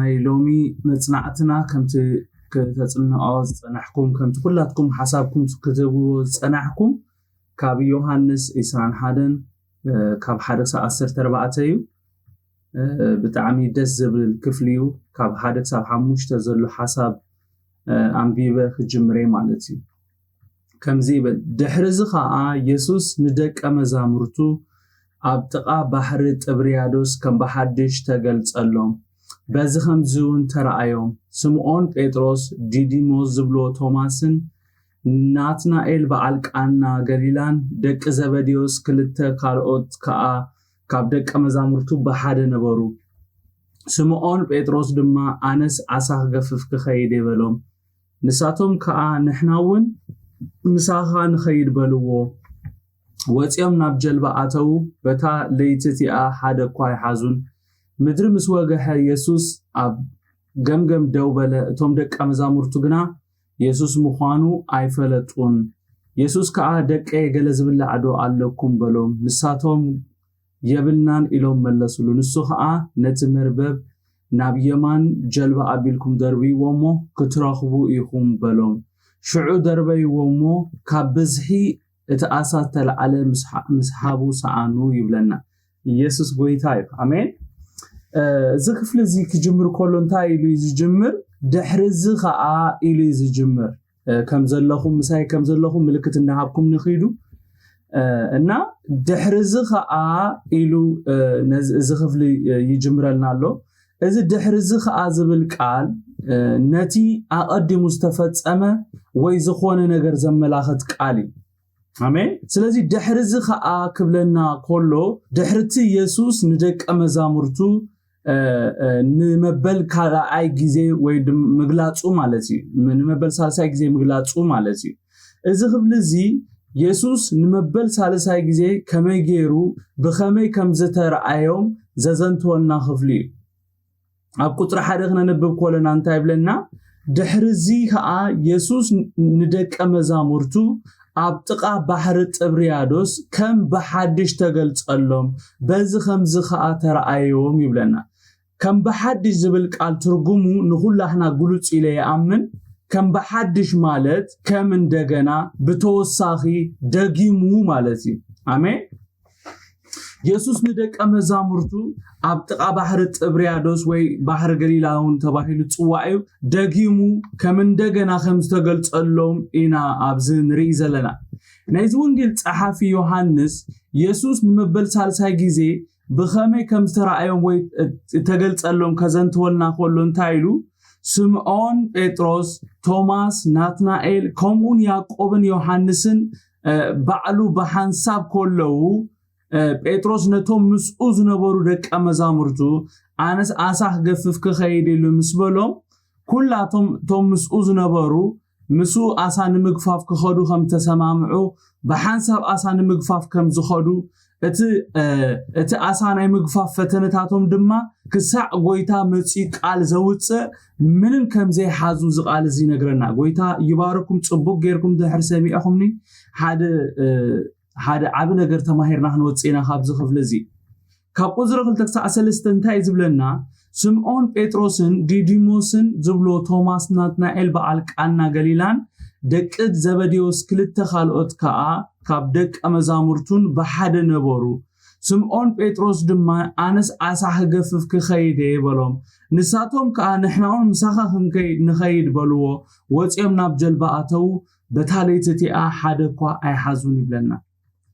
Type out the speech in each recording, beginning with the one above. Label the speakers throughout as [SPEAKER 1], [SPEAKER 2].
[SPEAKER 1] ناي لومي مصنعتنا كمت كتصنعوا صنحكم كمت كلاتكم حسابكم كتبوا صنحكم كاب يوحنس إسران حدن كاب حدث 14 እዩ بتعمي دس زبل الكفليو كاب حدث 5 تزلو حساب أنبيبه خجمري مالتي كمزي دحرز خاء يسوس ندك أمزامرتو أبتقى بحر تبريادوس كم بحدش تقلت اللهم بزخم زون ترأيهم سمعون بيتروس ديديموس زبلو توماسن ناتنائيل بعلق أنا غليلان دك زبديوس كلتا كارؤت كاب دك أمزامرتو بحر نبرو سمعون بيتروس دما أنس عصاق غفف كخيدي بلوم نساتهم نحناون مساخا نخيد بلوو واتيام ناب جلبا آتو بتا ليتتي حدا كواي حازون مدر مسواقح يسوس اب غمغم دوبلا توم دك امزامورتو غنا يسوس مخانو ايفلطون يسوس دك غلز بلا عدو عليكم بلوم نساتهم يبلنان إلهم ملسلو نسو نت مربب ناب يمان جلبا أبيلكم دربي ومو كتراخبو إيخوم بلوم شعو دربي ومو كابزحي اتأسات تلعالي مسحابو سعانو يبلنا يسوس بويتايف أمين زكف لزي كجمر كولون تاي إلو يزجمر دحرزي إلو يزجمر كم زلخم مساي كم زلخم ملكة النهابكم نخيدو እና ድሕርዝ ኸዓ ኢሉ ዝኽፍሊ ይጅምረልና ኣሎ እዚ ድሕርዝ ኸዓ ዝብል ቃል ነቲ ኣቀዲሙ ዝተፈጸመ ወይ ዝኾነ ነገር ዘመላኽት ቃል እዩ አሜን ስለዚ ድሕርዝ ኸዓ ክብለና ኮሎ ድሕርቲ ኢየሱስ ንደቀ መዛሙርቱ ንመበል ካልኣይ ግዜ ወይ ምግላጹ ማለት እዩ ንመበል ሳልሳይ ግዜ ምግላጹ ማለት እዩ እዚ ክብል እዚ يسوس نمبل سالساي جزي كما يجيرو بخمي كم زترعيهم ززنتولنا خفلي أب قطر حدقنا نبب كولنا انتايب لنا دحرزي ها يسوس ندك أمزامورتو أب تقع بحر تبريادوس كم بحدش تقلت اللهم بز خمزخا ترعيهم يبلنا كم بحدش زبلك الترجمو نقول لحنا قلت إليه أمن كم بحدش مالت كم اندغنا بتوساخي دغيمو مالتي امين يسوس ندق امزامرتو ابطقا بحر طبريادوس وي بحر غليلاون تباهيلو صواعيو دغيمو كم اندغنا خمس تغلصلهم انا ابزن ريزلنا نايز وانجيل صحافي يوحنس يسوس نمبل سالساي غزي بخمي كم ترايون وي تغلصلهم كزنتولنا كلون تايلو سمعون بطرس توماس ناتنائيل كمون يعقوبن يوحنسن بعلو بحنساب كله بطرس نتوم مسؤوز نبرو دك أمزامرتو أنس أساح قفف كخيدي لمسبلهم كلاتهم توم مسؤوز نبرو مسو أسان مقفاف كخدو خم تسمامعو بحنساب أسان مقفاف كم زخدو ات أسان أي مقفاف فتنتاتهم دما كسع قويتا متسي قال زوجة منن كم زي حازو زقال زي نقرنا قويتا يباركم تصبوك غيركم دحر سامي أخمني هذا عبد نقر تماهير نحن وتسينا خابز خفلزي كابوز رغل تكسع سلستنتاي زبلنا سمعون بيتروسن ديديموسن زبلو توماس ناتنائيل بعلق أنا قليلان دكت زبديوس كلت خالقت كاب دك أمزامرتون بحد نبورو سمعون بيتروس دما أنس أساح قفف كخيدي بلوم نساتهم نحناون مساخا نخيد بلوو واتيامنا بجلباتو بتاليتتي حدكوا أي حازوني بلنا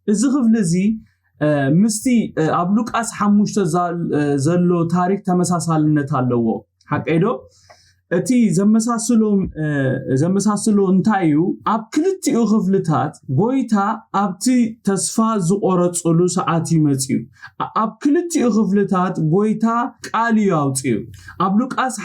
[SPEAKER 1] الزخف لزي مستي أبلوك حموشت زلو تاريخ تمساسال نتالوو حق ايدو اتي زمساسلو انتايو اب كلتيو خفلتات بويتا ابتي تسفا زقرصلو ساعات يمصيو اب كلتيو خفلتات بويتا قال ياوصيو اب لوقاس 5:4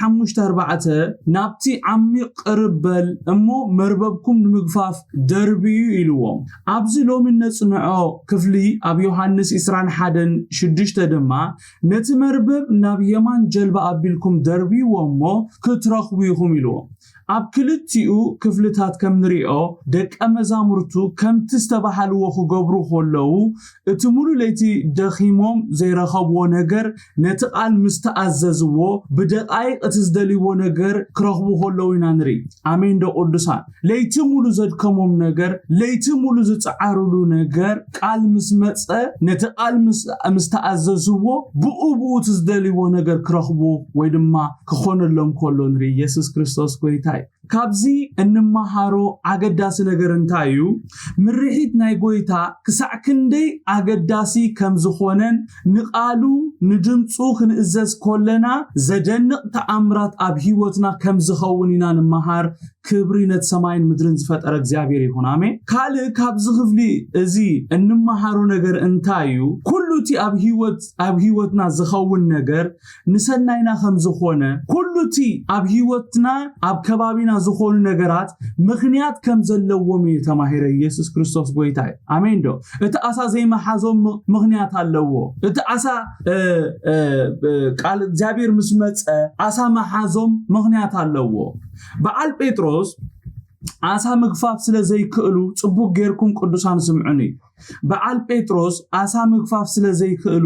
[SPEAKER 1] نابتي عميق قربل امو مرببكم نمغفاف دربيو يلوم ابزلو من نصنعو كفلي اب يوحنس 21:6 دما نت مربب ناب يمان جلبا ابيلكم دربيو ومو رخبيهم يلو ክልቲኡ ክፍልታት ከም ንሪኦ ደቀ መዛሙርቱ ከምቲ ዝተባሃልዎ ክገብሩ ከለዉ እቲ ሙሉእ ለይቲ ደኺሞም ዘይረኸብዎ ነገር ነቲ ቃል ምስ ተኣዘዝዎ ብደቃይቅ እቲ ዝደልይዎ ነገር ክረኽቡ ከለዉ ኢና ንርኢ ኣሜን ዶ ቅዱሳን ለይቲ ሙሉእ ዘድከሞም ነገር ለይቲ ሙሉእ ዝፀዓርሉ ነገር ቃል ምስ መፀ ነቲ ቃል ምስ ተኣዘዝዎ ብኡኡ እቲ ዝደልይዎ ነገር ክረኽቡ ወይ ድማ ክኾነሎም ከሎ ንርኢ ኢየሱስ ክርስቶስ ጎይታ ካብዚ እንመሃሮ ኣገዳሲ ነገር እንታይ እዩ ምርሒት ናይ ጎይታ ክሳዕ ክንደይ ኣገዳሲ ከም ዝኾነን ንቃሉ ንድምፁ ክንእዘዝ ከለና ዘደንቕ ተኣምራት ኣብ ሂወትና ከም ዝኸውን ኢና ንመሃር ክብሪ ነቲ ሰማይን ምድርን ዝፈጠረ እግዚአብሔር ይኹን ኣሜን ካልእ ካብዚ ክፍሊ እዚ እንመሃሮ ነገር እንታይ እዩ ኩሉቲ ኣብ ሂወትና ዝኸውን ነገር ንሰናይና ከም ዝኾነ ኩሉቲ ኣብ ሂወትና ኣብ ከባቢና ዝኾኑ ነገራት ምኽንያት ከም ዘለዎም ተማሂረ ኢየሱስ ክርስቶስ ጎይታ ኣሜን ዶ እቲ ኣሳ ዘይመሓዞም ምኽንያት ኣለዎ እቲ ኣሳ ቃል እግዚአብሔር ምስ መፀ ኣሳ መሓዞም ምኽንያት ኣለዎ በዓል ጴጥሮስ ኣሳ ምግፋፍ ስለ ዘይክእሉ ጽቡቅ ጌርኩም ቅዱሳን ስምዑኒ በዓል ጴጥሮስ ኣሳ ምግፋፍ ስለ ዘይክእሉ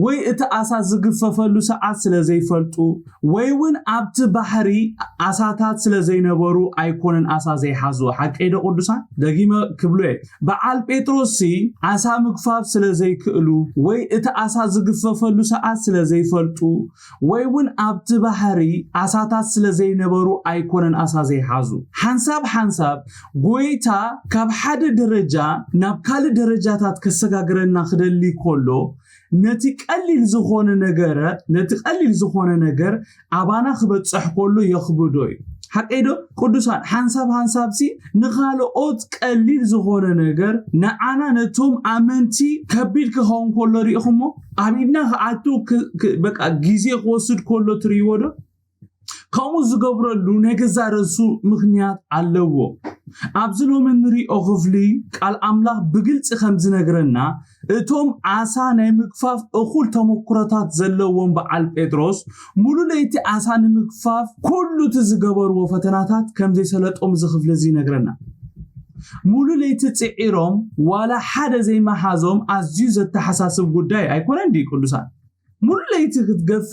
[SPEAKER 1] ወይ እቲ ኣሳ ዝግፈፈሉ ሰዓት ስለ ዘይፈልጡ ወይ ውን ኣብቲ ባሕሪ ኣሳታት ስለ ዘይነበሩ ኣይኮነን ኣሳ ዘይሓዙ ሓቀይደ ቅዱሳን ደጊመ ክብሎ በዓል ጴጥሮስ ኣሳ ምግፋፍ ስለ ዘይክእሉ ወይ እቲ ኣሳ ዝግፈፈሉ ሰዓት ስለ ዘይፈልጡ ወይ ውን ኣብቲ ባሕሪ ኣሳታት ስለ ዘይነበሩ ኣይኮነን ኣሳ ዘይሓዙ ሓንሳብ ጎይታ ካብ ሓደ ደረጃ ናብ ካልእ ደረጃታት ከሰጋግረና ክደሊ ከሎ ነቲ ቀሊል ዝኾነ ነገር ኣባና ክበጽሕ ከሎ የኽብዶይ ሓቀይዶ ቅዱሳን ሓንሳብ ንኻልኦት ቀሊል ዝኾነ ነገር ንዓና ነቶም ኣመንቲ ከቢድ ክኸውን ከሎ ሪኢኹሞ ኣብኢድና ክኣቱ በቃ ግዜ ክወስድ ከሎ ትርእይዎ ዶ ከምኡ ዝገብረሉ ነገዛ ርእሱ ምኽንያት ኣለዎ ኣብዚ ሎሚ ንሪኦ ክፍሊ ቃል ኣምላኽ ብግልፂ ከም ዝነግረና እቶም ዓሳ ናይ ምግፋፍ እኹል ተመኩሮታት ዘለዎም በዓል ጴጥሮስ ሙሉእ ለይቲ ዓሳ ንምግፋፍ ኩሉ እቲ ዝገበርዎ ፈተናታት ከም ዘይሰለጦም ዝኽፍሊ እዚ ይነግረና ሙሉእ ለይቲ ፅዒሮም ዋላ ሓደ ዘይመሓዞም ኣዝዩ ዘተሓሳስብ ጉዳይ ኣይኮነን ዲ ቅዱሳን ሙሉእ ለይቲ ክትገፍፍ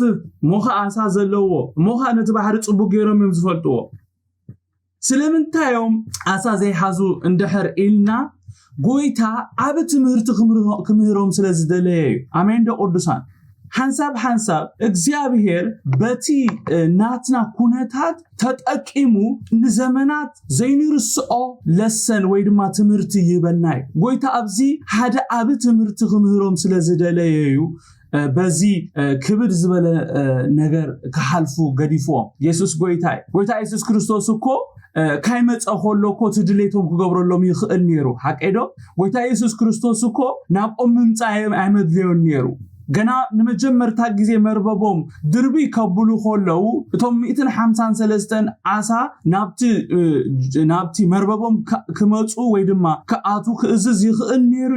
[SPEAKER 1] ሞኻ ዓሳ ዘለዎ ሞኻ ነቲ ባሕሪ ጽቡቕ ጌሮም እዮም ዝፈልጥዎ ስለምንታዮም ዓሳ ዘይሓዙ እንድሕር ኢልና ጎይታ ኣብ ትምህርቲ ክምህሮም ስለ ዝደለየ እዩ ኣሜን ዶ ቅዱሳን ሓንሳብ እግዚአብሔር በቲ ናትና ኩነታት ተጠቂሙ ንዘመናት ዘይንርስኦ ለሰን ወይ ድማ ትምህርቲ ይበናይ ጎይታ ኣብዚ ሓደ ኣብ ትምህርቲ ክምህሮም ስለ ዝደለየ እዩ በዚ ክብር ዝበለ ነገር ክሓልፉ ገዲፎም ኢየሱስ ጎይታ ኢየሱስ ክርስቶስ እኮ ካይመፀ ከሎኮ ትድሌቶም ክገብረሎም ይኽእል ነይሩ ሓቀይዶ ጎይታ ኢየሱስ ክርስቶስ እኮ ናብኦም ምምፃእ ኣይመድልዮን ነይሩ ገና ንመጀመርታ ግዜ መርበቦም ድርቢ ከብሉ ከለው እቶም 153 ዓሳ ናብቲ መርበቦም ክመፁ ወይ ድማ ከኣቱ ክእዝዝ ይኽእል ነይሩ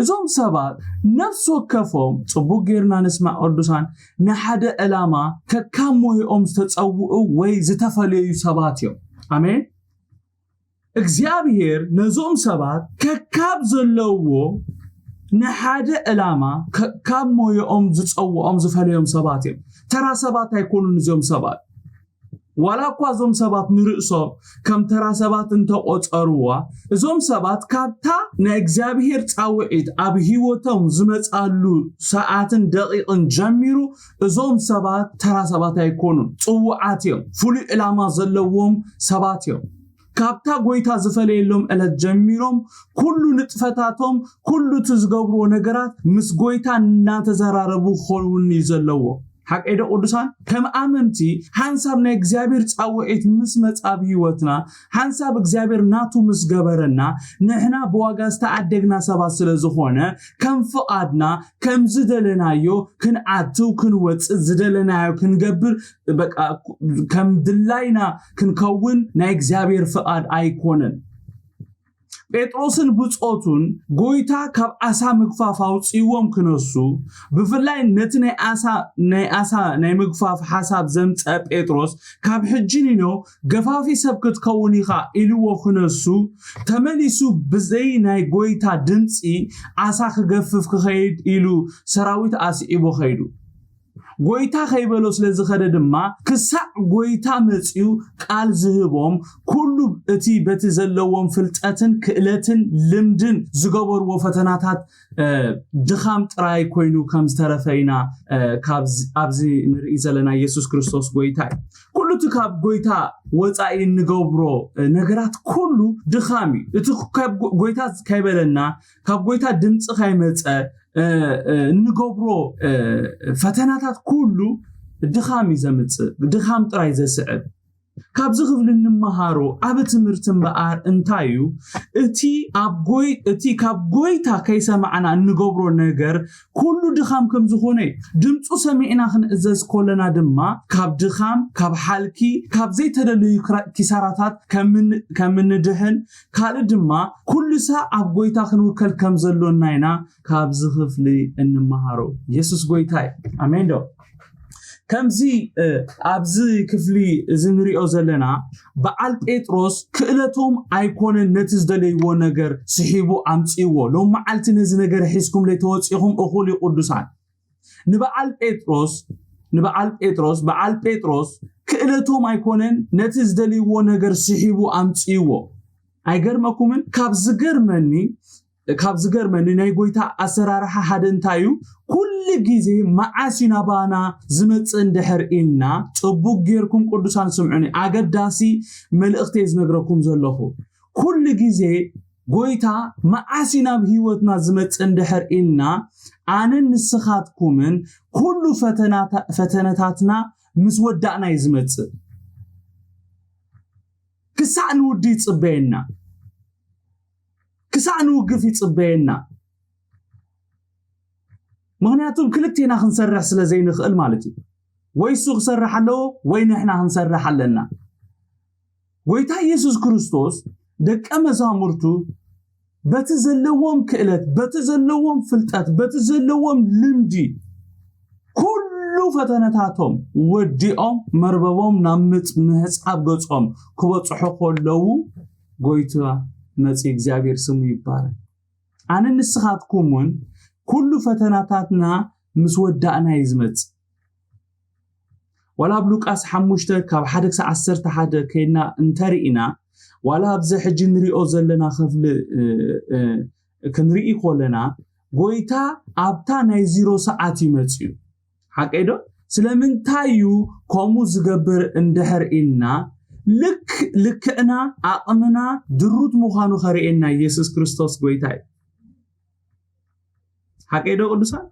[SPEAKER 1] እዞም ሰባት ነፍስ ወከፎም ጽቡቕ ጌርና ንስማዕ ቅዱሳን ንሓደ ዕላማ ከካብ ሞይኦም ዝተጸውዑ ወይ ዝተፈለዩ ሰባት እዮም ኣሜን እግዚአብሔር ነዞም ሰባት ከካብ ዘለዎ ንሓደ ዕላማ ከካብ ሞይኦም ዝጸውዖም ዝፈለዮም ሰባት እዮም ተራ ሰባት ኣይኮኑን እዞም ሰባት ዋላ እኳ እዞም ሰባት ንርእሶ ከም ተራ ሰባት እንተቆፀሩዋ እዞም ሰባት ካብታ ናይ እግዚአብሔር ጻውዒት ኣብ ሂወቶም ዝመጻሉ ሰዓትን ደቂቕን ጀሚሩ እዞም ሰባት ተራ ሰባት ኣይኮኑን ጽውዓት እዮም ፍሉይ ዕላማ ዘለዎም ሰባት እዮም ካብታ ጎይታ ዝፈለየሎም ዕለት ጀሚሮም ኩሉ ንጥፈታቶም ኩሉ ዝገብርዎ ነገራት ምስ ጎይታ እናተዘራረቡ ኾውን ይዘለዎ ሓቀይደ ቅዱሳን ከም ኣመንቲ ሓንሳብ ናይ እግዚአብሔር ጻውዒት ምስ መጻብ ሂወትና ሓንሳብ እግዚአብሔር ናቱ ምስ ገበረና ንሕና በዋጋ ዝተዓደግና ሰባት ስለ ዝኾነ ከም ፍቃድና ከም ዝደለናዮ ክንዓቱ ክንወጽእ ዝደለናዮ ክንገብር በቃ ከም ድላይና ክንከውን ናይ እግዚአብሔር ፍቃድ ኣይኮነን ጴጥሮስን ብጾቱን ጎይታ ካብ አሳ ምግፋፍ አውጽይዎም ክነሱ ብፍላይ ነቲ ናይ ምግፋፍ ሓሳብ ዘምፀ ጴጥሮስ ካብ ሕጂኒኖ ገፋፊ ሰብ ክትከውን ኢኻ ኢልዎ ክነሱ ተመሊሱ ብዘይ ናይ ጎይታ ድምፂ አሳ ክገፍፍ ክኸይድ ኢሉ ሰራዊት አስዒቦ ኸይዱ ጎይታ ኸይበሎ ስለዝኸደ ድማ ክሳዕ ጎይታ መጽዩ ቃል ዝህቦም ኩሉ እቲ በቲ ዘለዎም ፍልጠትን ክእለትን ልምድን ዝገበርዎ ፈተናታት ድኻም ጥራይ ኮይኑ ከም ዝተረፈይና ኣብዚ ንርኢ ዘለና ኢየሱስ ክርስቶስ ጎይታ ኩሉ እቲ ካብ ጎይታ ወፃኢ ንገብሮ ነገራት ኩሉ ድኻሚ እቲ ካብ ጎይታ ከይበለና ካብ ጎይታ ድምፂ ከይመፀ ንገብሮ ፈተናታት ኩሉ ድኻም ዘምጽእ ድኻም ጥራይ ዘስዕብ ካብዚ ክፍል እንመሃሮ ኣብ ትምህርቲ እምበኣር እንታዩ እቲ ካብ ጎይታ ከይሰማዕና እንገብሮ ነገር ኩሉ ድኻም ከም ዝኾነ ድምፁ ሰሚዕና ክንእዘዝ ኮለና ድማ ካብ ድኻም ካብ ሓልኪ ካብ ዘይተደለዩ ኪሳራታት ከም ንድህን ካልእ ድማ ኩሉሳ ኣብ ጎይታ ክንውከል ከም ዘሎና ኢና ካብዚ ክፍሊ እንመሃሮ ኢየሱስ ጎይታ አሜን ዶ ከምዚ ኣብዚ ክፍሊ ዝንሪኦ ዘለና በዓል ጴጥሮስ ክእለቶም ኣይኮነን ነቲ ዝደለይዎ ነገር ስሒቡ ኣምፂዎ ሎም መዓልቲ ነዚ ነገር ሒዝኩም ለይተወፂኹም እኹል ይቅዱሳን በዓል ጴጥሮስ ክእለቶም ኣይኮነን ነቲ ዝደለይዎ ነገር ስሒቡ ኣምፂዎ ኣይገርመኩምን ካብ ዝገርመኒ ናይ ጎይታ ኣሰራርሓ ሓደ እንታዩ ኩሉ ግዜ መዓሲና ባና ዝመጽእ እንድሕር ኢልና ጽቡቅ ጌርኩም ቅዱሳን ስምዑኒ ኣገዳሲ መልእኽቲ ዝነግረኩም ዘለኹ ኩሉ ግዜ ጎይታ መዓሲና ብህይወትና ዝመጽእ እንድሕር ኢልና ኣነ ንስኻትኩምን ኩሉ ፈተነታትና ምስ ወዳእና ይዝመጽእ ክሳዕ ንውዲ ይጽበየና ክሳዕ ንውግፍ ይጽበየና ምክንያቱም ክልቴና ክንሰርሕ ስለ ዘይንኽእል ማለት እዩ ወይ ሱ ክሰርሕ ኣለዎ ወይ ንሕና ክንሰርሕ ኣለና ጎይታ ኢየሱስ ክርስቶስ ደቀ መዛሙርቱ በቲ ዘለዎም ክእለት በቲ ዘለዎም ፍልጠት በቲ ዘለዎም ልምዲ ኩሉ ፈተነታቶም ወዲኦም መርበቦም ናብ ምሕጻብ ገጾም ክበጽሑ ከለዉ ጎይታ መጽ እግዚአብሔር ስሙ ይባረክ ኣነ ንስኻትኩምን ኩሉ ፈተናታትና ምስ ወዳእና ይዝመጽ ወላ ብሉቃስ 5 ካብ 1-11 ከይና እንተሪኢና ወላ ኣብዚ ሕጂ ንሪኦ ዘለና ክፍሊ ክንርኢ ኮለና ጎይታ ኣብታ ናይ 0 ሰዓት ይመጽዩ ሓቀይዶ ስለምንታዩ ከምኡ ዝገብር እንድሕር ኢልና ልክዕና ኣቕምና ድሩት ምዃኑ ኸሪኤና ኢየሱስ ክርስቶስ ጎይታ ሓቀይዶ ቅዱሳን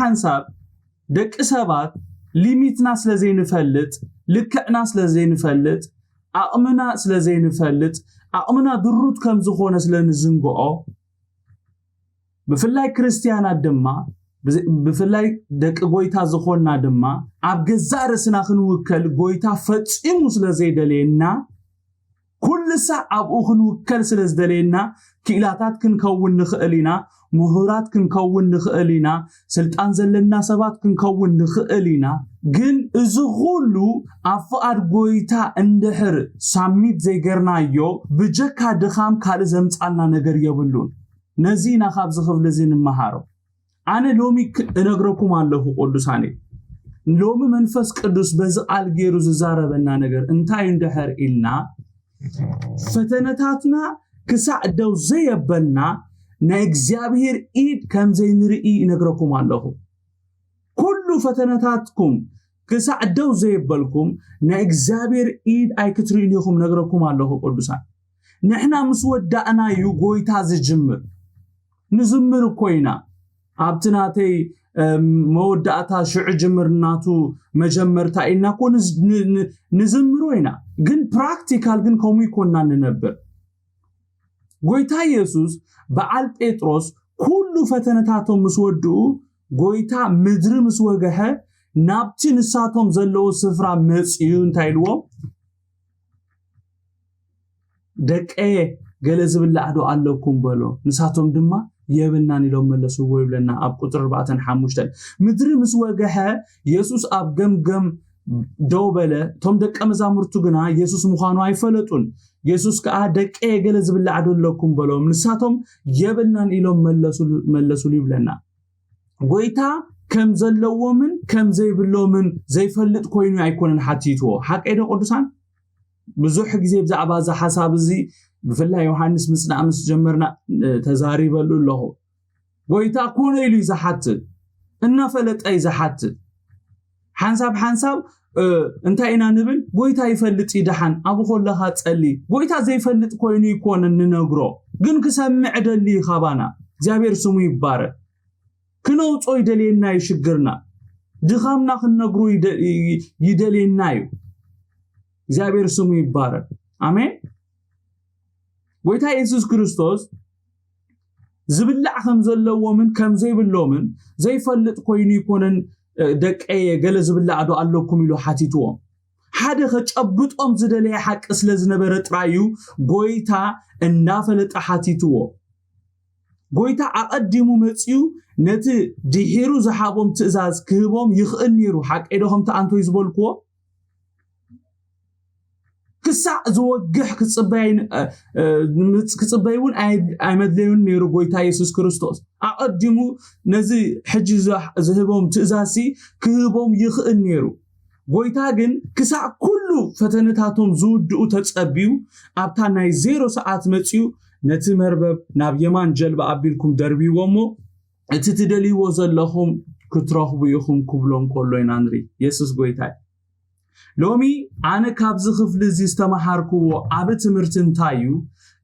[SPEAKER 1] ሓንሳብ ደቂ ሰባት ሊሚትና ስለዘይንፈልጥ ልክዕና ስለዘይንፈልጥ ኣቕምና ስለዘይንፈልጥ ኣቕምና ድሩት ከም ዝኾነ ስለንዝንግኦ ብፍላይ ክርስቲያናት ድማ ብፍላይ ደቂ ጎይታ ዝኾንና ድማ ኣብ ገዛእ ርእስና ክንውከል ጎይታ ፈጺሙ ስለዘይደለየና ኩልሳ ኣብኡ ክንውከል ስለዝደለየና ክኢላታት ክንከውን ንኽእል ኢና ምሁራት ክንከውን ንኽእል ኢና ስልጣን ዘለና ሰባት ክንከውን ንኽእል ኢና ግን እዚ ሁሉ ኣብ ፍቓድ ጎይታ እንድሕር ሳሚት ዘይገርናዮ ብጀካ ድኻም ካልእ ዘምጻልና ነገር የብሉን ነዚ ኢና ካብዚ ክፍሊ እዚ ንመሃሮ ኣነ ሎሚ እነግረኩም ኣለኹ ቅዱሳኔ ሎሚ መንፈስ ቅዱስ በዚ ቃል ገይሩ ዝዛረበና ነገር እንታይ እንድሕር ኢልና ፈተነታትና ክሳዕ ደው ዘየበልና ናይ እግዚአብሔር ኢድ ከም ዘይንርኢ እነግረኩም ኣለኹ ኩሉ ፈተነታትኩም ክሳዕ ደው ዘየበልኩም ናይ እግዚአብሔር ኢድ ኣይክትርእዩ ኢኹም ነግረኩም ኣለኹ ቅዱሳን ንሕና ምስ ወዳእናዩ ጎይታ ዝጅምር ንዝምር ኮይና ኣብትናተይ መወዳእታ ሽዑ ጅምርናቱ መጀመርታ ኢና ኮን ንዝምሮ ኢና ግን ፕራክቲካል ግን ኮሙ ይኮንና ንነብር ጎይታ ኢየሱስ በዓል ጴጥሮስ ኩሉ ፈተነታቶም ምስ ወድኡ ጎይታ ምድሪ ምስ ወገኸ ናብቲ ንሳቶም ዘለዎ ስፍራ መጽዩ እንታይ ኢልዎ ደቀየ ገለ ዝብላዕዶ ኣለኩም በሎ ንሳቶም ድማ የብልናን ኢሎም መለሱ ወይብለና ኣብ ቁጥር 4:5 ምድሪ ምስ ወገሐ ኢየሱስ ኣብ ገምገም ደውበለ ቶም ደቀ መዛሙርቱ ግና ኢየሱስ ምዃኑ አይፈለጡን ኢየሱስ ከአ ደቀየ ገለ ዝብላዕዶ ኣለኩም በሎም ንሳቶም የብልናን ኢሎም መለሱ ይብለና ጎይታ ከም ዘለዎምን ከም ዘይብሎምን ዘይፈልጥ ኮይኑ አይኮነን ሓቲትዎ ሓቀይደ ቅዱሳን ብዙሕ ግዜ ብዛዕባ ዛ ሓሳብ እዚ ብፍላይ ዮሓንስ መጽናዕቲ ምስ ጀመርና ተዛሪበሉ ኣለኹ ጎይታ ኮነ ኢሉ ይዛሓት እናፈለጠ ይዛሓት ሓንሳብ እንታይ ኢና ንብል ጎይታ ይፈልጥ ይደሓን ኣብ ኮለኻ ጸሊ ጎይታ ዘይፈልጥ ኮይኑ ይኮነን ንነግሮ ግን ክሰምዕ ደሊ ኻባና እግዚአብሔር ስሙ ይባረክ ክነውጾ ይደልየና ይሽግርና ድኻምና ክነግሩ ይደልየና እግዚአብሔር ስሙ ይባረክ አሜን ጎይታ ኢየሱስ ክርስቶስ ዝብላዕ ከም ዘለዎምን ከም ዘይብሎምን ዘይፈልጥ ኮይኑ ይኮነን ደቀየ ገለ ዝብላዕዶ ኣለኩም ኢሉ ሓቲትዎ ሓደ ከጨብጦም ዝደለየ ሓቂ ስለ ዝነበረ ጥራዩ ጎይታ እናፈለጠ ሓቲትዎ ጎይታ ኣቀዲሙ መጽዩ ነቲ ድሒሩ ዝሓቦም ትእዛዝ ክህቦም ይኽእል ነይሩ ሓቀይዶም ተኣንቶ ይዝበልክዎ ክሳዕ ዝወግሕ ክጽበይውን ኣይመድለዩን ነይሩ ጎይታ ኢየሱስ ክርስቶስ ኣቀዲሙ ነዚ ሕጂ ዝህቦም ትእዛዝ ክህቦም ይኽእል ነይሩ ጎይታ ግን ክሳዕ ኩሉ ፈተነታቶም ዝውድኡ ተጸቢዩ ኣብታ ናይ 0 ሰዓት መጽዩ ነቲ መርበብ ናብ የማን ጀልባ ኣቢልኩም ደርቢዎሞ እቲ ትደልይዎ ዘለኹም ክትረኽቡ ኢኹም ክብሎም ከሎ ኢና ንሪ ኢየሱስ ጎይታ ሎሚ ኣነ ካብዚ ክፍሊ እዚ ዝተማሃርኩዎ ኣብ ትምህርቲ እንታዩ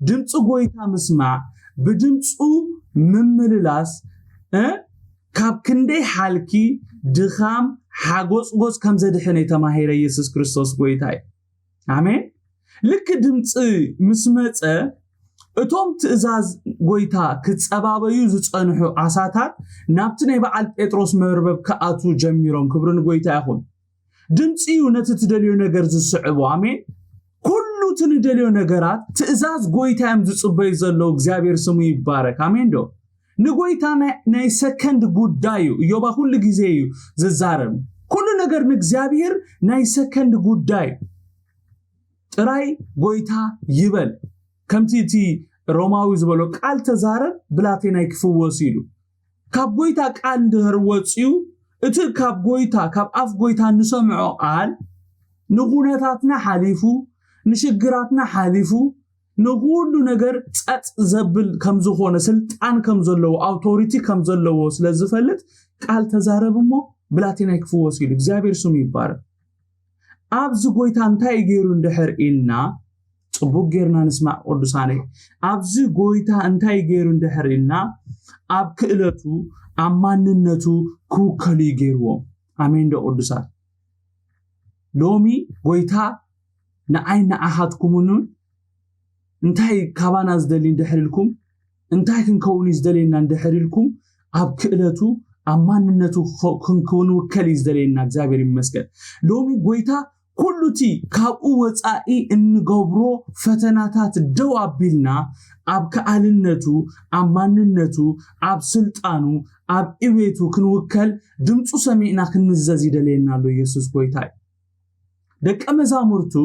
[SPEAKER 1] ድምጽ ጎይታ ምስማዕ ብድምጹ ምምልላስ ካብ ክንደይ ሓልኪ ድኻም ሓጎጽጎጽ ከም ዘድሕነ ተማሂረ ኢየሱስ ክርስቶስ ጎይታ አሜን ልክ ድምጽ ምስመጸ እቶም ትእዛዝ ጎይታ ክጸባበዩ ዝጸንሑ ዓሳታት ናብቲ ናይ በዓል ጴጥሮስ መርበብ ከኣቱ ጀሚሮም ክብርን ጎይታ ይኹን ድምጽዩ ነቲ ትደልዮ ነገር ዝስዕቦ አሜን ኩሉ ትንደልዮ ነገራት ትእዛዝ ጎይታም ዝጽበይ ዘሎ እግዚአብሔር ስሙ ይባረክ አሜን ዶ ንጎይታ ናይ ሰከንድ ጉዳዩ ኢዮባ ሁሉ ጊዜ ዝዛረብ ኩሉ ነገር ንእግዚአብሔር ናይ ሰከንድ ጉዳይ ጥራይ ጎይታ ይበል ከምቲቲ ሮማዊ ዝበሎ ቃል ተዛረብ ብላቴና ይክፍወስ ኢሉ ካብ ጎይታ ቃል እንደርወጽዩ እቲ ካብ ጎይታ ካብ አፍ ጎይታ ንሰምዖ ቃል ንጉነታትና ሓሊፉ ንሽግራትና ሓሊፉ ንሁሉ ነገር ጸጥ ዘብል ከም ዝኾነ ስልጣን ከም ዘለዎ አውቶሪቲ ከም ዘለዎ ስለዝፈልጥ ቃል ተዛረብሞ ብላቴና ይክፍወስ ኢሉ እግዚአብሔር ስሙ ይባረክ ኣብዚ ጎይታ እንታይ ገይሩ እንድሕር ኢልና ጽቡቅ ጌርና ንስማዕ ቅዱሳኔ ኣብዚ ጎይታ እንታይ ገይሩ እንድሕር ኢልና ኣብ ክእለቱ አማንነቱ ኩከሊ ገይርዎ አሜን ዶ ቅዱሳን ሎሚ ጎይታ ንዓይና አሃትኩምን እንታይ ካባና ዝደሊ እንድሕርልኩም እንታይ ክንከውን ዝደሊና እንድሕርልኩም ኣብ ክእለቱ አማንነቱ ክንውከል ዝደሊና እግዚአብሔር ይመስገን ሎሚ ጎይታ ኩሉቲ ካብኡ ወጻኢ እንገብሮ ፈተናታት ደው አቢልና ኣብ ከአልነቱ አማንነቱ ኣብ ስልጣኑ ኣብ ኢቤቱ ክንውከል ድምጹ ሰሚዕና ክንዘዝ ይደለየና ኣሎ ኢየሱስ ጎይታ ደቀ መዛሙርቱ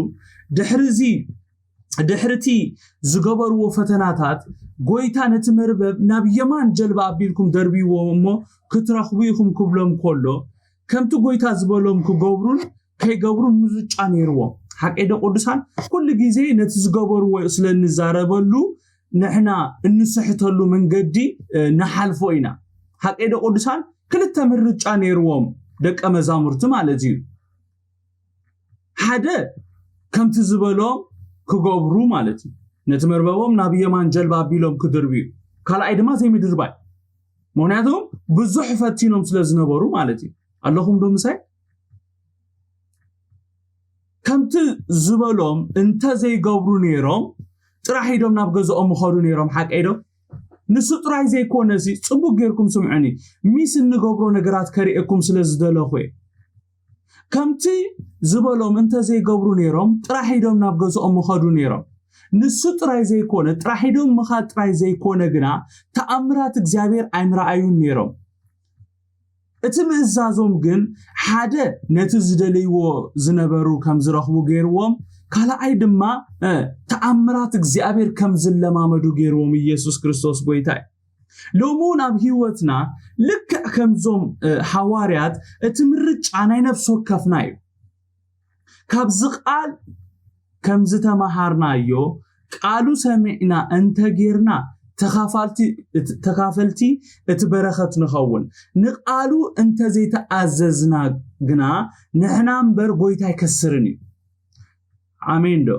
[SPEAKER 1] ድሕርቲ ዝገበርዎ ፈተናታት ጎይታ ነቲ መርበብ ናብ የማን ጀልባ አቢልኩም ደርቢዎሞ ክትረኽቡ ኢኹም ክብሎም ከሎ ከምቲ ጎይታ ዝበሎም ክገብሩን ከይገብሩን ምዝጫ ነይርዎ ሓቀይደ ቅዱሳን ኩሉ ጊዜ ነቲ ዝገበርዎ ስለንዛረበሉ ንሕና እንስሕተሉ መንገዲ ንሓልፎ ኢና ሓቀይደ ቅዱሳን ክልተ ምርጫ ነይርዎም ደቀ መዛሙርቱ ማለት እዩ ሓደ ከምቲ ዝበሎም ክገብሩ ማለት እዩ ነቲ መርበቦም ናብ የማን ጀልባ አቢሎም ክድርቢዩ ካልኣይ ድማ ዘይምድርባይ ምክንያቱም ብዙሕ ፈቲኖም ስለዝነበሩ ማለት እዩ ኣለኹም ዶ ምሳይ ከምቲ ዝበሎም እንተ ዘይገብሩ ነይሮም ጥራሕ ሄዶም ናብ ገዝኦም ኸዱ ነይሮም ሓቀይዶም ንሱ ጥራሕ ዘይኮነሲ ጽቡቅ ጌርኩም ስምዑኒ ሚስ እንገብሮ ነገራት ከሪኤኩም ስለዝደለኹ ከምቲ ዝበሎም እንተ ዘይገብሩ ነይሮም ጥራሕ ሄዶም ናብ ገዝኦም ኸዱ ነይሮም ንሱ ጥራይ ዘይኮነ ጥራሒዶም ምኻድ ጥራይ ዘይኮነ ግና ተኣምራት እግዚአብሔር ኣይምራኣዩን ነይሮም እቲ ምእዛዞም ግን ሓደ ነቲ ዝደልይዎ ዝነበሩ ከም ዝረኽቡ ገይርዎም ካልኣይ ድማ ተኣምራት እግዚአብሔር ከም ዝለማመዱ ገይርዎም ኢየሱስ ክርስቶስ ጎይታ ሎሙን ኣብ ህይወትና ልክ ከምዞም ሐዋርያት እቲ ምርጫ ናይ ነፍስ ወከፍና እዩ ካብ ዝቃል ከም ዝተማሃርናዮ ቃሉ ሰሚዕና እንተ ጌርና ተካፈልቲ እቲ በረኸት ንኸውን ንቃሉ እንተ ዘይተኣዘዝና ግና ንሕና እምበር ጎይታ ይከስርን እዩ አሜን ዶ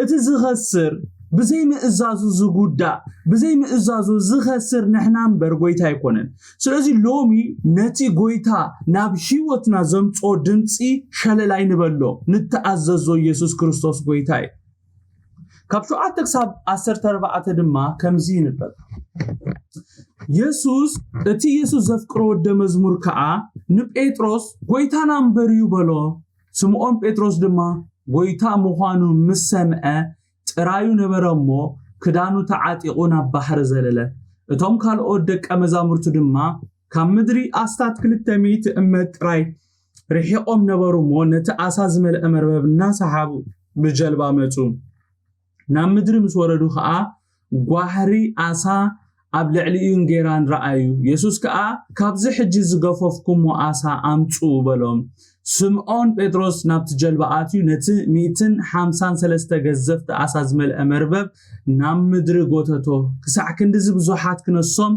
[SPEAKER 1] እቲ ዝኸስር ብዘይ ምእዛዙ ዝጉዳ ብዘይ ምእዛዙ ዝኸስር ንሕና እምበር ጎይታ ይኮነን ስለዚህ ሎሚ ነቲ ጎይታ ናብ ህይወትና ዘምጾ ድምጺ ሸለላይ ንበሎ ንተኣዘዞ ኢየሱስ ክርስቶስ ጎይታ እዩ ካብ 7 ክሳብ 14 ድማ ከምዚ ንበል ኢየሱስ እቲ ኢየሱስ ዘፍቅሮ ወደ መዝሙር ከዓ ንጴጥሮስ ጎይታና እምበር እዩ በሎ ስምዖን ጴጥሮስ ድማ ጎይታ ምዃኑ ምሰምዐ ጥራዩ ነበረሞ ክዳኑ ተዓጢቁ ናብ ባሕር ዘለለ እቶም ካልኦት ደቀ መዛሙርቱ ድማ ካብ ምድሪ ኣስታት 200 እመት ጥራይ ርሒቆም ነበሩሞ ነቲ ኣሳ ዝመልአ መርበብ እናሰሓቡ ብጀልባ መጹ ናብ ምድሪ ምስ ወረዱ ከዓ ጓሕሪ ኣሳ ኣብ ልዕሊኡን ጌራን ረኣዩ ኢየሱስ ከዓ ካብዚ ሕጂ ዝገፈፍኩሞ ኣሳ ኣምጹ በሎም ስምዖን ጴጥሮስ ናብቲ ጀልባ ኣትዩ ነቲ 153 ገዘፍቲ ኣሳ ዝመልአ መርበብ ናብ ምድሪ ጎተቶ ክሳዕ ክንዲዚ ብዙሓት ክነሶም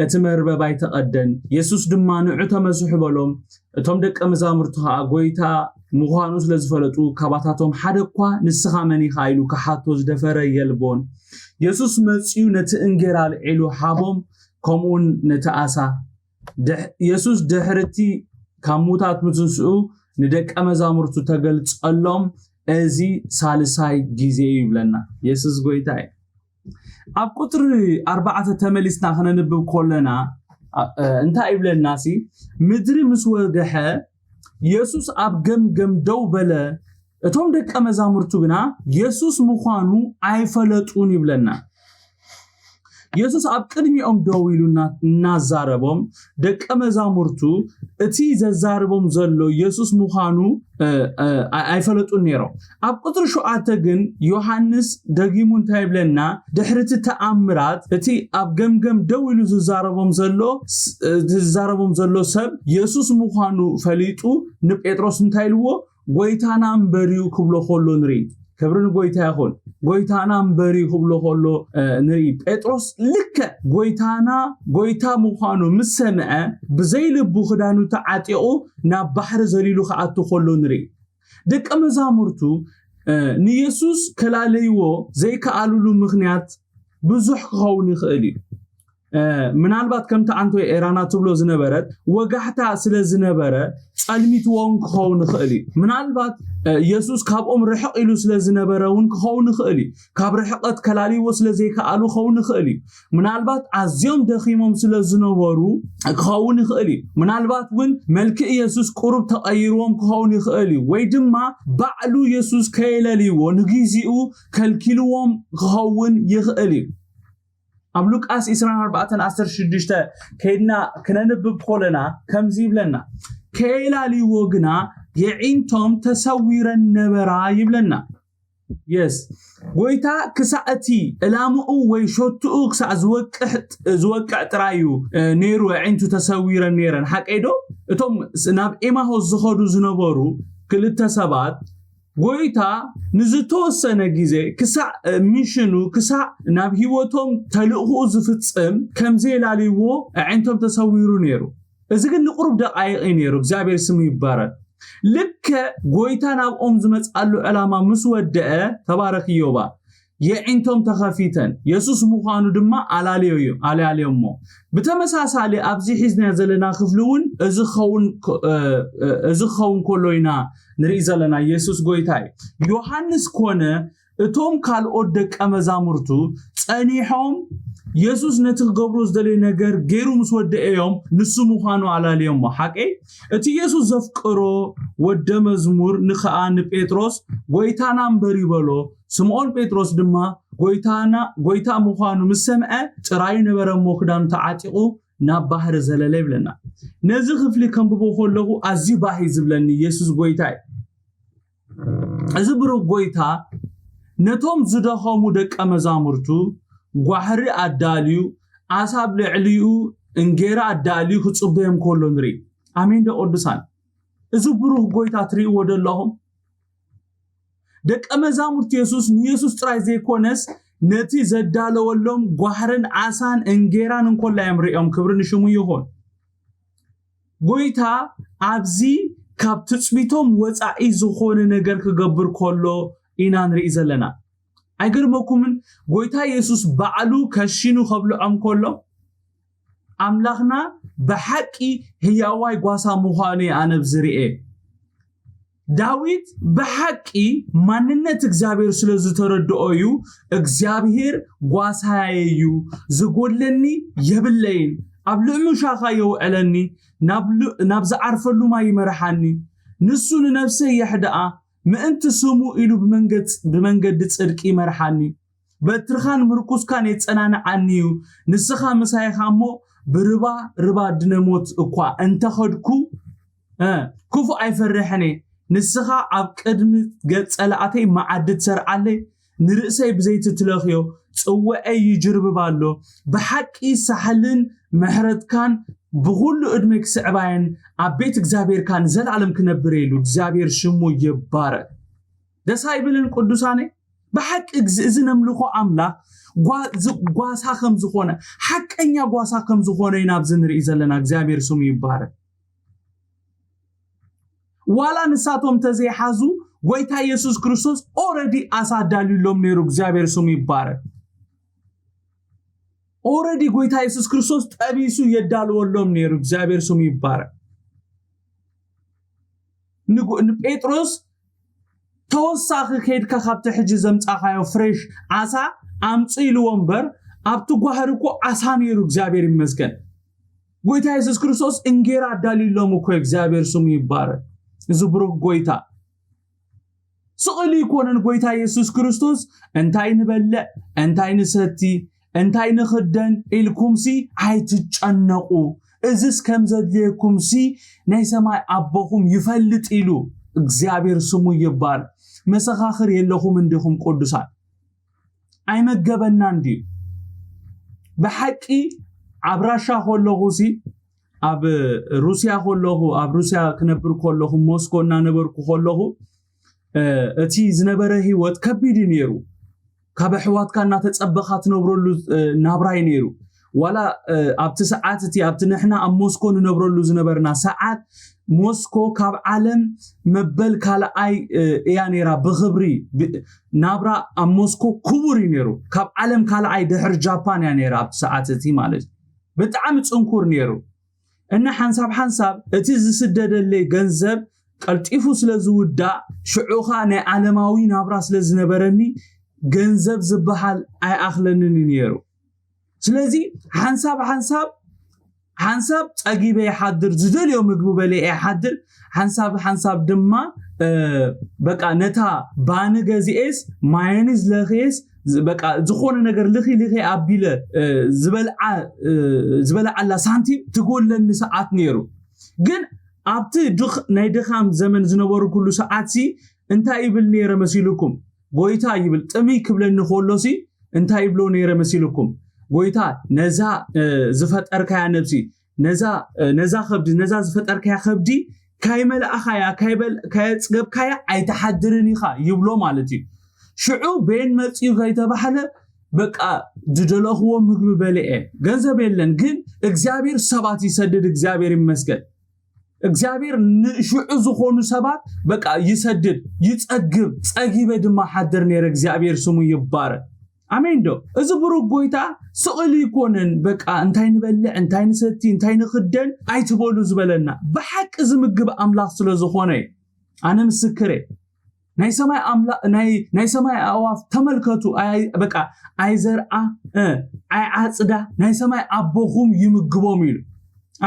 [SPEAKER 1] እቲ መርበብ ኣይተቐደን ኢየሱስ ድማ ንዑ ተመስሑ በሎም እቶም ደቀ መዛሙርቱ ከዓ ጎይታ ምዃኑ ስለዝፈለጡ ካባታቶም ሓደ እኳ ንስኻ መን ኢኻ ኢሉ ክሓቶ ዝደፈረ የልቦን ኢየሱስ መጽዩ ነቲ እንጌራ ልዒሉ ሓቦም ከምኡን ነቲ ኣሳ ኢየሱስ ድሕርቲ ካሙታት ምትንስኡ ንደቀ መዛሙርቱ ተገልጸሎም እዚ ሳልሳይ ጊዜ ይብለና ኢየሱስ ጎይታ ኣብ ቁጥር 4 ተመሊስና ክነንብብ ኮለና እንታይ ይብለናሲ ምድሪ ምስ ወገሐ ኢየሱስ ኣብ ገምገም ደው በለ እቶም ደቀ መዛሙርቱ ግና ኢየሱስ ምዃኑ ኣይፈለጡን ይብለና ኢየሱስ ኣብ ቅድሚኦም ደው ኢሉና እናዛረቦም ደቀ መዛሙርቱ እቲ ዘዛረቦም ዘሎ ኢየሱስ ምዃኑ ኣይፈለጡን ነይሮም ኣብ ቁጥር 7 ግን ዮሓንስ ደጊሙ እንታይ ይብለና ድሕርቲ ተኣምራት እቲ ኣብ ገምገም ደው ኢሉ ዝዛረቦም ዘሎ ሰብ ኢየሱስ ምዃኑ ፈሊጡ ንጴጥሮስ እንታይ ኢልዎ ጎይታና እምበሪኡ ክብሎ ከሎ ንርኢ ክብርን ጎይታ ይኹን ጎይታና እምበሪኡ ክብሎ ከሎ ንርኢ ጴጥሮስ ልክ ጎይታ ምዃኑ ምስ ሰምዐ ብዘይ ልቡ ክዳኑ ተዓጢቁ ናብ ባሕሪ ዘሊሉ ከኣቱ ከሎ ንርኢ ደቀ መዛሙርቱ ንኢየሱስ ከላለይዎ ዘይከኣልሉ ምኽንያት ብዙሕ ክኸውን ይኽእል እዩ ምናልባት ከምታ አንቶ ኤራና ትብሎ ዝነበረት ወጋሕታ ስለ ዝነበረ ጸልሚትዎም ክኸውን ይኽእል እዩ ምናልባት ኢየሱስ ካብኦም ርሕቕ ኢሉ ስለ ዝነበረውን ክኸውን ይኽእል እዩ ካብ ርሕቐት ከላሊዎ ስለ ዘይከኣሉ ክኸውን ይኽእል እዩ ምናልባት ኣዝዮም ደኺሞም ስለ ዝነበሩ ክኸውን ይኽእል እዩ ምናልባት እውን መልክዕ ኢየሱስ ቁሩብ ተቐይርዎም ክኸውን ይኽእል እዩ ወይ ድማ ባዕሉ ኢየሱስ ከየለሊዎ ንግዚኡ ከልኪልዎም ክኸውን ይኽእል እዩ ኣብ ሉቃስ 24:16 ከይድና ክነንብብ ኮለና ከምዚ ይብለና ከይላሊዎ ግና የዒንቶም ተሰዊረን ነበራ ይብለና yes ጎይታ ክሳእቲ እላምኡ ወይ ሾትኡ ክሳዕ ዝወቅዕ ጥራዩ ነይሩ የዒንቱ ተሰዊረን ነይረን ሓቀይዶ እቶም ናብ ኤማሆስ ዝኸዱ ዝነበሩ ክልተ ሰባት ጎይታ ንዝተወሰነ ጊዜ ክሳዕ ሚሽኑ ክሳዕ ናብ ህይወቶም ተልእኹ ዝፍጽም ከምዚ ላሊዎ ዓይንቶም ተሰዊሩ ነይሩ እዚ ግን ንቁርብ ደቃይቕ ነይሩ እግዚአብሔር ስሙ ይባረክ ልክ ጎይታ ናብኦም ዝመጻሉ ዕላማ ምስ ወደአ ተባረክ ኢዮባ የዒንቶም ተኸፊተን ኢየሱስ ምዃኑ ድማ አላልዮሞ በተመሳሳሊ ኣብዚ ሒዝና ዘለና ክፍሉውን እዚ ኸውን ኮሎይና ንርኢ ዘለና ኢየሱስ ጎይታ ዮሐንስ ኮነ እቶም ካልኦት ደቀ መዛሙርቱ ጸኒሖም ኢየሱስ ነትገብሩ ዝደለየ ነገር ገይሩ ምስ ወደአዮም ንሱ ምዃኑ አላልዮም ሓቂ እቲ ኢየሱስ ዘፍቅሮ ወደ መዝሙር ንኸኣ ንጴጥሮስ ጎይታና እምበር ይበሎ ስምዖን ጴጥሮስ ድማ ጎይታ ምዃኑ ምስ ሰምዐ ጥራይ ነበረ ሞክዳኑ ተዓጢቁ ናብ ባሕሪ ዘለለ ይብለና ነዚ ክፍሊ ከምብቦ ከለኹ ኣዝዩ ባህ ዝብለኒ ኢየሱስ ጎይታ እዚ ብሩክ ጎይታ ነቶም ዝደኸሙ ደቀ መዛሙርቱ ጓሕሪ ኣዳልዩ ኣሳብ ልዕልዩ እንጌራ ኣዳልዩ ክጽበዮም ከሎ ንርኢ ኣሜን ደቅዱሳን እዚ ብሩክ ጎይታ ትርእይዎ ደለኹም ደቀ መዛሙርቱ ኢየሱስ ጥራይ ዘይኮነስ ነቲ ዘዳለወሎም ጓሕርን ዓሳን እንጌራን እንኮላዮም ርኦም ክብሪ ንሽሙ ይኹን ጎይታ ኣብዚ ካብ ትጽቢቶም ወጻኢ ዝኾነ ነገር ክገብር ከሎ ኢና ንርኢ ዘለና ኣይገርመኩምን ጎይታ ኢየሱስ ባዕሉ ከሽኑ ከብልዖም ከሎ ኣምላኽና ብሓቂ ህያዋይ ጓሳ ምዃኑ ኣነ ብዝርኤ ዳዊት በሐቂ ማንነት እግዚአብሔር ስለዝተረድኦዩ እግዚአብሔር ጓሳያዩ ዝጎለኒ የብለይን አብልዕሙ ሻኻ የውዕለኒ ናብ ዝዓርፈሉ ማይ ይመርሓኒ ንሱን ነፍሴ የሕደኣ ምእንቲ ስሙ ኢሉ ብመንገድ ጽድቂ ይመርሓኒ በትርኻን ምርኩስካን የጸናንዓኒዩ ንስኻ መሳይኻሞ ብርባ ድነሞት እኳ እንተኸድኩ ክፉ ኣይፈርሕኒ ንስኻ ኣብ ቅድሚ ገጸላእተይ ማዓድት ሰርዓለይ ንርእሰይ ብዘይቲ ትለኽዮ ጽውዐይ ይጅርብባሎ ብሓቂ ሳሕልን ምሕረትካን ብኹሉ ዕድሜ ክስዕባየን ኣብ ቤት እግዚአብሔርካን ዘላለም ክነብር ኢሉ እግዚአብሔር ሽሙ ይባረክ ደስ ይብልን ቅዱሳኔ ብሓቂ እዚ ነምልኾ ኣምላኽ ጓሳ ከም ዝኾነ ሓቀኛ ጓሳ ከም ዝኾነ ናብ ዝንርኢ ዘለና እግዚአብሔር ሽሙ ይባረክ ዋላ ንሳቶም ተዘይሓዙ ጎይታ ኢየሱስ ክርስቶስ ኦሬዲ አሳዳልሎም ነይሩ እግዚአብሔር ስሙ ይባረክ ኦሬዲ ጎይታ ኢየሱስ ክርስቶስ ጠቢሱ የዳልወሎም ነይሩ እግዚአብሔር ስሙ ይባረክ ጴጥሮስ ተወሳኺ ከይድካ ካብቲ ሕጂ ዘምጻኻዮ ፍሬሽ ዓሳ ኣምጽኢሉ ወንበር ኣብቲ ጓህርኮ ዓሳ ነይሩ እግዚአብሔር ይመስገን ጎይታ ኢየሱስ ክርስቶስ እንጌራ አዳልሎም እኮ እግዚአብሔር ስሙ ይባረክ ዝብሩክ ጎይታ ስቕሊ ይኮነን ጎይታ ኢየሱስ ክርስቶስ እንታይ ንበልዕ እንታይ ንሰቲ እንታይ ንኽደን ኢልኩምሲ ኣይትጨነቁ እዝስ ከም ዘድልየኩምሲ ናይ ሰማይ ኣቦኹም ይፈልጥ ኢሉ እግዚአብሔር ስሙ ይባረክ መሰኻኽር የለኹም እንዲኹም ቅዱሳን ኣይመገበና እንዲ ብሓቂ ኣብራሻ ኾለኹሲ ኣብ ሩስያ ኾለኹ ኣብ ሩስያ ክነብር ከለኹ ሞስኮ እና ነበርኩ ከለኹ እቲ ዝነበረ ህይወት ከቢድ ነይሩ ካብ ሕዋትካ እና ተጸበኻት ነብረሉ ናብራይ ነይሩ ዋላ ኣብቲ ሰዓት እቲ ኣብቲ ንሕና ኣብ ሞስኮ ነብረሉ ዝነበርና ሰዓት ሞስኮ ካብ ዓለም መበል ካልኣይ እያ ነይራ ብኽብሪ ናብራ ኣብ ሞስኮ ክቡር ነይሩ ካብ ዓለም ካልኣይ ድሕር ጃፓን እያ ነይራ ኣብቲ ሰዓት እቲ ማለት ብጣዕሚ ጽንኩር ነይሩ እና ሓንሳብ እቲ ዝስደደለይ ገንዘብ ቀልጢፉ ስለዝውዳእ ሽዑኻ ናይ ዓለማዊ ናብራ ስለዝነበረኒ ገንዘብ ዝበሃል ኣይኣኽለንን ነይሩ ስለዚ ሓንሳብ ጸጊበ ይሓድር ዝደልዮ ምግቡ በለ ይሓድር ሓንሳብ ድማ በቃ ነታ ባኒ ገዚኤስ ማዮኒዝ ለኺስ በቃ ዝኾነ ነገር ልኺ ኣቢለ ዝበልዓላ ሳንቲም ትጎለኒ ሰዓት ነይሩ ግን ኣብቲ ናይ ድኻም ዘመን ዝነበሩ ኩሉ ሰዓትሲ እንታይ ይብል ነይረ መሲልኩም ጎይታ ይብል ጥሚ ክብለኒ ኾሎሲ እንታይ ይብሎ ነይረ መሲልኩም ጎይታ ነዛ ዝፈጠርካያ ነብሲ ነዛ ኸብዲ ነዛ ዝፈጠርካያ ኸብዲ ካይመልኣኻያ ካይጽገብካያ ኣይተሓድርን ኢኻ ይብሎ ማለት እዩ ሽዑ ቤን መጽዩ ከይተባህለ በቃ ድደለኽዎ ምግቢ በልዐ ገንዘብ የለን ግን እግዚአብሔር ሰባት ይሰድድ እግዚአብሔር ይመስገን እግዚአብሔር ንሽዑ ዝኾኑ ሰባት በቃ ይሰድድ ይጸግብ ጸጊበ ድማ ሓድር ነይረ እግዚአብሔር ስሙ ይባረክ አሜን ዶ እዚ ብሩክ ጎይታ ስቕሊ ይኮነን በቃ እንታይ ንበልዕ እንታይ ንሰቲ እንታይ ንኽደን ኣይትበሉ ዝበለና ብሓቂ ዝምግብ ኣምላኽ ስለ ዝኾነ ኣነ ምስክሬ ናይ ሰማይ ኣዋፍ ተመልከቱ በቃ ኣይዘርአ ኣይዓጽዳ ናይ ሰማይ ኣቦኹም ይምግቦም ኢሉ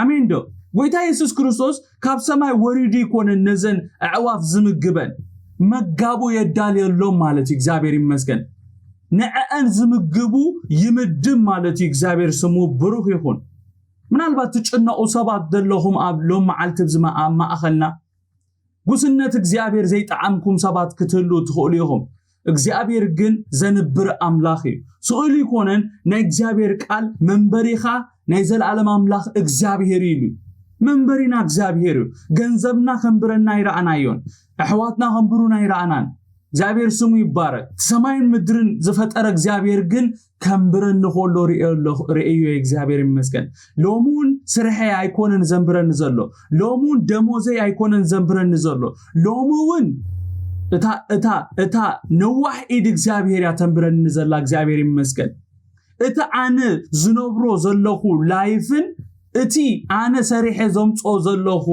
[SPEAKER 1] አሜን ዶ ጎይታ ኢየሱስ ክርስቶስ ካብ ሰማይ ወሪዱ ይኮነ ነዘን ኣዕዋፍ ዝምግበን መጋቡ የዳልየሎም ማለት እግዚአብሔር ይመስገን ንዓን ዝምግቡ ይምድም ማለት እግዚአብሔር ስሙ ብሩክ ይሁን ምናልባት ትጭነቁ ሰባት ደለኹም ኣብ ሎም መዓልቲ ማእኸልና ጉስነት እግዚአብሔር ዘይጣዓምኩም ሰባት ክትህሉ ትኽእሉ ኢኹም እግዚአብሔር ግን ዘንብር አምላኽ እዩ ስኡል ይኮነን ናይ እግዚአብሔር ቃል መንበሪኻ ናይ ዘለዓለም አምላኽ እግዚአብሔር ኢሉ መንበሪና እግዚአብሔር ገንዘብና ከምብረና ይራአናዮን ኣሕዋትና ከምብሩና ይራአናን እግዚአብሔር ስሙ ይባረክ ሰማይን ምድርን ዝፈጠረ እግዚአብሔር ግን ከምብረን ሆሎ ርእዩ እግዚአብሔር ይመስገን ሎሙን ስርሐ አይኮነን ዘንብረን ዘሎ ሎሙን ደሞዘ አይኮነን ዘንብረን ዘሎ ሎሙን እታ ነዋህ ኢድ እግዚአብሔር ያተንብረን ዘላ እግዚአብሔር ይመስገን እታ አነ ዝነብሮ ዘለኹ ላይፍን እቲ አነ ሰሪሐ ዘምጾ ዘለኹ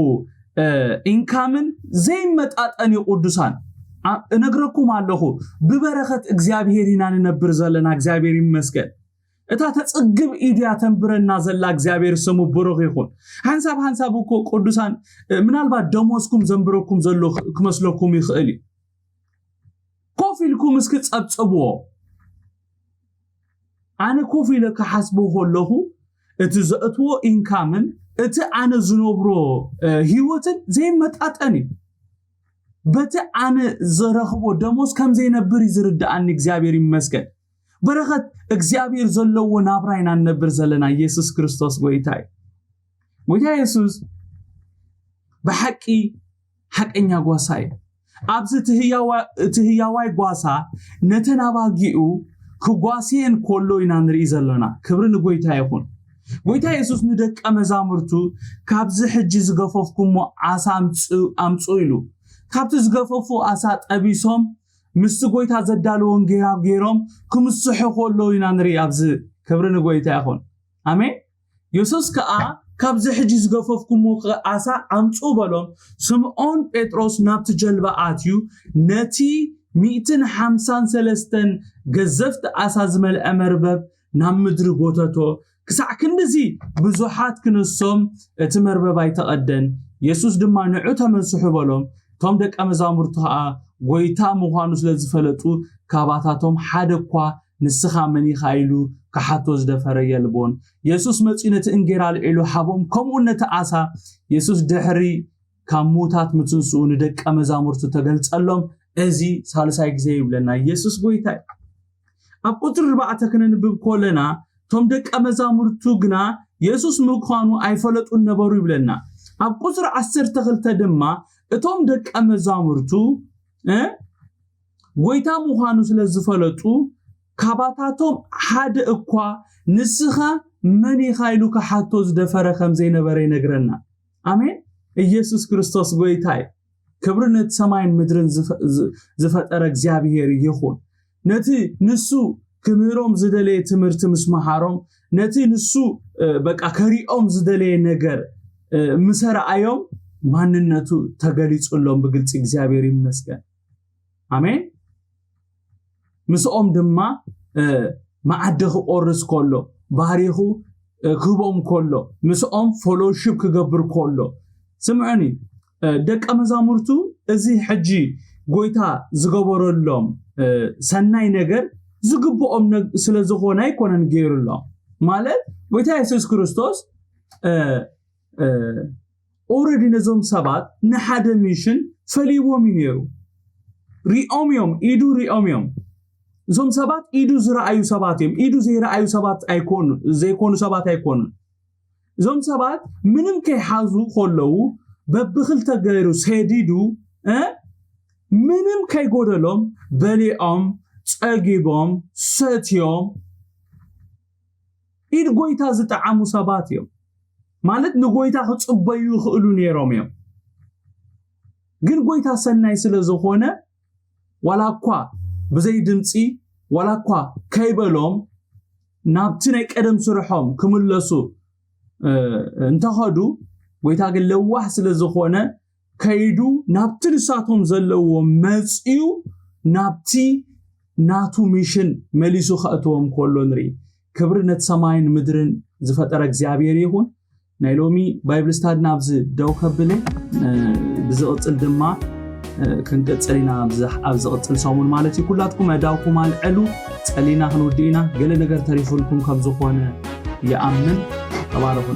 [SPEAKER 1] ኢንካምን ዘይመጣጠን ይቅዱሳን እነግረኩም አለኹ በበረከት እግዚአብሔር ይናን ነብር ዘለና እግዚአብሔር ይመስገን እታ ተጽግብ ኢድያ ተንብረና ዘላ እግዚአብሔር ስሙ ብሩክ ይሁን ሃንሳብ እኮ ቅዱሳን ምናልባት ደሞስኩም ዘንብረኩም ዘሎ ክመስለኩም ይኽእል ኮፊልኩም እስኪ ጸብጽብዎ አነ ኮፊለ ከሐስቦ ሆለኹ እቲ ዘእትዎ ኢንካምን እቲ አነ ዝነብሮ ህይወትን ዘይመጣጠን በተ አነ ዘረኽቦ ደሞስ ከም ዘይነብር ይዝርዳአን እግዚአብሔር ይመስገን በረከት እግዚአብሔር ዘለዎ ናብራይና ነብር ዘለና ኢየሱስ ክርስቶስ ጎይታይ ኢየሱስ በሐቂ ሐቀኛ ጓሳይ ኣብዚ ትህያዋይ ጓሳ ነተናባጊኡ ክጓሲን ኮሎ ኢና ንርኢ ዘለና ክብሪ ንጎይታ ይኹን ጎይታ ኢየሱስ ንደቀ መዛሙርቱ ካብዚ ሕጂ ዝገፈፍኩሞ ዓሳ አምጹ ኢሉ ካብቲ ዝገፈፉ ዓሳ ጠቢሶም ምስ ጎይታ ዘዳልዎን ገይሮም ክምስሑ ኮሎ ኢና ንርኢ ኣብዚ ክብሪ ንጎይታ ይኹን አሜን ኢየሱስ ከኣ ካብዚ ሕጂ ዝገፈፍኩሞ ዓሳ አምጹ በሎም ስምዖን ጴጥሮስ ናብቲ ጀልባ አትዩ ነቲ 153 ገዘፍቲ ዓሳ ዝመልአ መርበብ ናብ ምድሪ ጎተቶ ክሳዕ ክንዚ ብዙሓት ክንሶም እቲ መርበብ ኣይተቐደን ኢየሱስ ድማ ንዑ ተመስሑ በሎም ቶም ደቀ መዛሙርቱ ጎይታ ምዃኑ ስለዝፈለጡ ካባታቶም ሓደኳ ንስኻ መን ኢኻ ኢሉ ከሓቶ ዝደፈረ የልቦን ኢየሱስ መጽነቲ እንጌራ ልዒሉ ሓቦም ከምኡ ነቲ ዓሳ ኢየሱስ ድሕሪ ካብ ሙታት ምትንስኡ ንደቀ መዛሙርቱ ተገልጸሎም እዚ ሳልሳይ ግዜ ይብለና ኢየሱስ ጎይታ ኣብ ቁጥር 4 ክንንብብ ኮለና ቶም ደቀ መዛሙርቱ ግና ኢየሱስ ምዃኑ ኣይፈለጡን ነበሩ ይብለና ኣብ ቁጥር 12 ድማ እቶም ደቀ መዛሙርቱ ጎይታ ምዃኑ ስለዝፈለጡ ካባታቶም ሓደ እኳ ንስኻ መን ኢኻ ኢሉ ከሓቶ ዝደፈረ ከም ዘይነበረ ይነግረና አሜን ኢየሱስ ክርስቶስ ጎይታይ ክብሪ ነቲ ሰማይን ምድርን ዝፈጠረ እግዚአብሔር ይኹን ነቲ ንሱ ክምህሮም ዝደለየ ትምህርቲ ምስማሃሮም ነቲ ንሱ በቃ ከሪኦም ዝደለየ ነገር ምሰራአዮም ማንነቱ ተገሊጹሎም በግልጽ እግዚአብሔር ይመስገን አሜን ምስኦም ድማ ማዕደኽ ኦርስ ኮሎ ባሪኹ ክቦም ኮሎ ምስኦም ፎሎሺፕ ክገብር ኮሎ ስምዑኒ ደቀ መዛሙርቱ እዚ ሕጂ ጎይታ ዝገበረሎም ሰናይ ነገር ዝግብኦም ስለዝኾነ አይኮነን ገይሩሎም ማለት ጎይታ ኢየሱስ ክርስቶስ ኦሬዲ ነዞም ሰባት ንሓደ ሚሽን ፈሊዎም ይነሩ ሪኦምዮም ኢዱ ሪኦምዮም ዞም ሰባት ኢዱ ዝረአዩ ሰባት እዮም ኢዱ ዘይረአዩ ሰባት አይኮኑ ዘይኮኑ ሰባት አይኮኑ ዞም ሰባት ምንም ከይሓዙ ኮለው በብኽልተ ገይሩ ሰዲዱ ምንም ከይጎደሎም በሊኦም ጸጊቦም ሰትዮም ኢድ ጎይታ ዝጣዓሙ ሰባት እዮም ማለት ንጎይታ ክጽበዩ ይኽእሉ ነይሮም እዮም ግን ጎይታ ሰናይ ስለዝኾነ ወላኳ ብዘይ ድምጺ ወላኳ ከይበሎም ናብቲ ናይ ቀደም ስርሖም ክምለሱ እንተኸዱ ጎይታ ግን ለዋህ ስለዝኾነ ከይዱ ናብቲ ንሳቶም ዘለዎ መጽኡ ናብቲ ናቱ ሚሽን መሊሱ ኸእትዎም ከሎ ንርኢ ክብሪ ነቲ ሰማይን ምድርን ዝፈጠረ እግዚአብሔር ይሁን ናይ ሎሚ ባይብል ስታዲ ናብዚ ደው ከብለ ብዝቕጽል ድማ ክንቀጽልና ኣብ ዝቕጽል ሰሙን ማለት እዩ ኩላትኩም ኣዳውኩም አልዕሉ ጸሊና ክንውዲና ገለ ነገር ተሪፉልኩም ከም ዝኾነ ይኣምን ተባረኹ